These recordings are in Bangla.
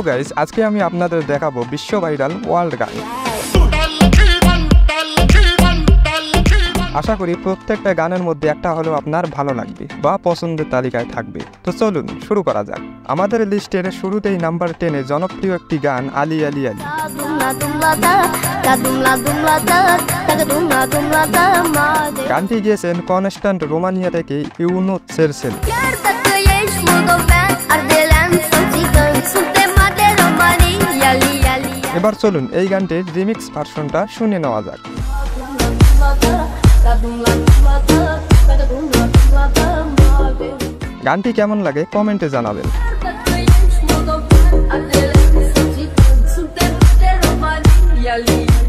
গাইস, আজকে আমি আপনাদের দেখাবো বিশ্ব ভাইরাল ওয়ার্ল্ড গান। আশা করি প্রত্যেকটা গানের মধ্যে একটা হলেও আপনার ভালো লাগবে বা পছন্দের তালিকায় থাকবে। তো চলুন শুরু করা যাক। আমাদের লিস্টের শুরুতেই নাম্বার 10 এ জনপ্রিয় একটি গান আলি আলি আলি। গানটি গেয়েছেন কনস্ট্যান্ট রোমানিয়া থেকে ইউনুস সেরসেল। এবার চলুন এই গানটির রিমিক্স ভার্সনটা শুনে নেওয়া যাক। গানটি কেমন লাগে কমেন্টে জানাবেন।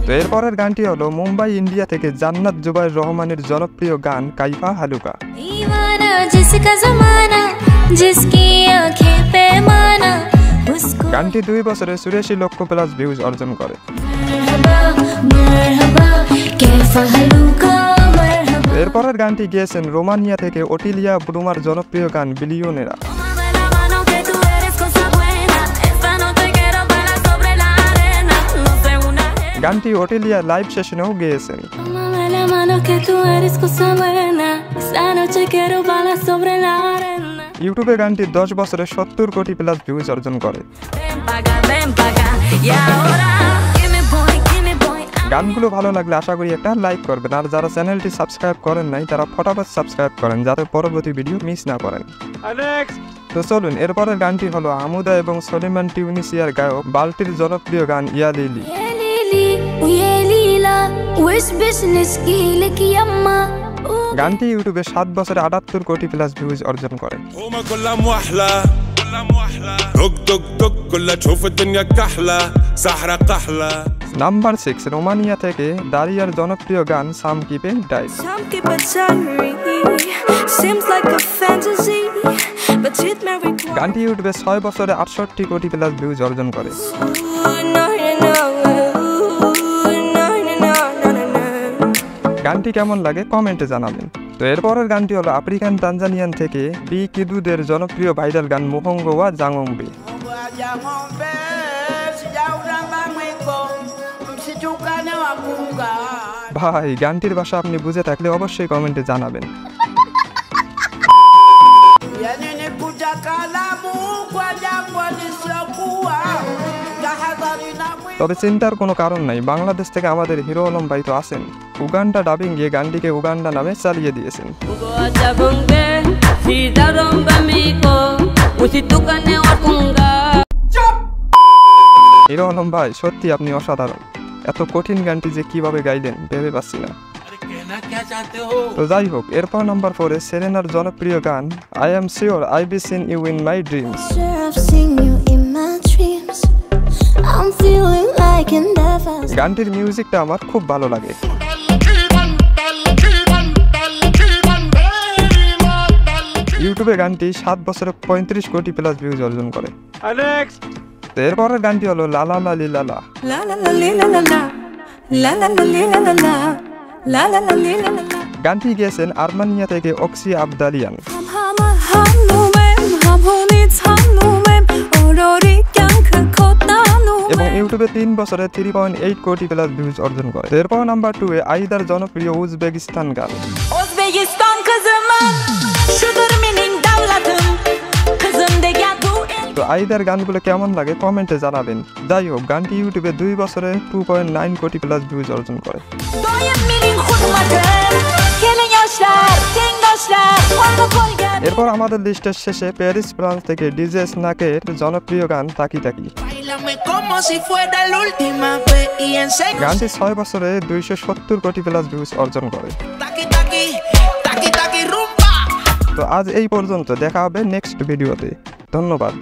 তো এরপরের গানটি হলো মুম্বাই ইন্ডিয়া থেকে জান্নাত জুবাইর রহমানের জনপ্রিয় গান কাইফা হালুকা। গানটি 2 বছরে 84 লক্ষ প্লাস ভিউজ অর্জন করে। এরপরের গানটি গেয়েছেন রোমানিয়া থেকে ওটিলিয়া ব্রুমার জনপ্রিয় গান বিলিয়নেরা। গানটি ওটিলিয়া লাইভ সেশনেও গেয়েছেন। ইউটিউবে গানটি 10 বছরে 70 কোটি প্লাস ভিউজ অর্জন করে। গানগুলো ভালো লাগলে আশা করি একটা লাইক করবেন, আর যারা চ্যানেলটি সাবস্ক্রাইব করেন নাই তারা ফটাফট সাবস্ক্রাইব করেন যাতে পরবর্তী ভিডিও মিস না করেন। তো চলুন এরপরের গানটি হলো আমুদা এবং সলিমান টিউনিসিয়ার গায়ক বাল্টির জনপ্রিয় গান ইয়া লিলি। গানটি ইউটিউবে 7 বছরে 78 কোটি প্লাস ভিউজ অর্জন করে। নাম্বার 6 রোমানিয়া থেকে দারিয়ার জনপ্রিয় গান সাম কিপে ডাইস। গানটি ইউটিউবে 6 বছরে 68 কোটি প্লাস ভিউজ অর্জন করে। গানটি কেমন লাগে কমেন্টে জানাবেন। তো এরপরের গানটি হলো আফ্রিকান তানজানিয়ান থেকে বি কিদুদের জনপ্রিয় ভাইরাল গান মোহঙ্গো ওয়া জাংবে। ভাই গানটির ভাষা আপনি বুঝে থাকলে অবশ্যই কমেন্টে জানাবেন। তবে চিন্তার কোনো কারণ নাই, বাংলাদেশ থেকে আমাদের হিরো আলম ভাই তো আছেন। উগান্ডা ডাবিং গিয়ে গানটিকে উগান্ডা নামে চালিয়ে দিয়েছেন। হিরো আলম ভাই সত্যি আপনি অসাধারণ, এত কঠিন গানটি যে কিভাবে গাইলেন ভেবে পাচ্ছি না। তো যাই হোক, এরপর নাম্বার 4 এ সেরেনার জনপ্রিয় গান I am sure I be seen you in my dreams. গানটির মিউজিকটা আমার খুব ভালো লাগে। ইউটিউবে গানটি 7 বছরে 35 কোটি প্লাস ভিউজ অর্জন করে। এরপরের গানটি হলো লালা লালি লালা। গানটি গেয়েছেন আর্মেনিয়া থেকে অক্সি আবদালিয়ান এবং ইউটিউবে 3 বছরে 3.8 কোটি প্লাস ভিউজ অর্জন করে। এরপর নাম্বার 2 এ আইদার জনপ্রিয় উজবেকিস্তান গান। তো আইদার গানগুলো কেমন লাগে কমেন্টে জানাবেন। যাই হোক, গানটি ইউটিউবে 2 বছরে 2.9 কোটি প্লাস ভিউজ অর্জন করে। এরপর আমাদের লিস্টের শেষে প্যারিস ফ্রান্স থেকে ডিজে স্নাকের জনপ্রিয় গান তাকি তাকি। গানটি 6 বছরে 270 কোটি প্লাস ভিউজ অর্জন করে। তো আজ এই পর্যন্ত, দেখা হবে নেক্সট ভিডিওতে। ধন্যবাদ।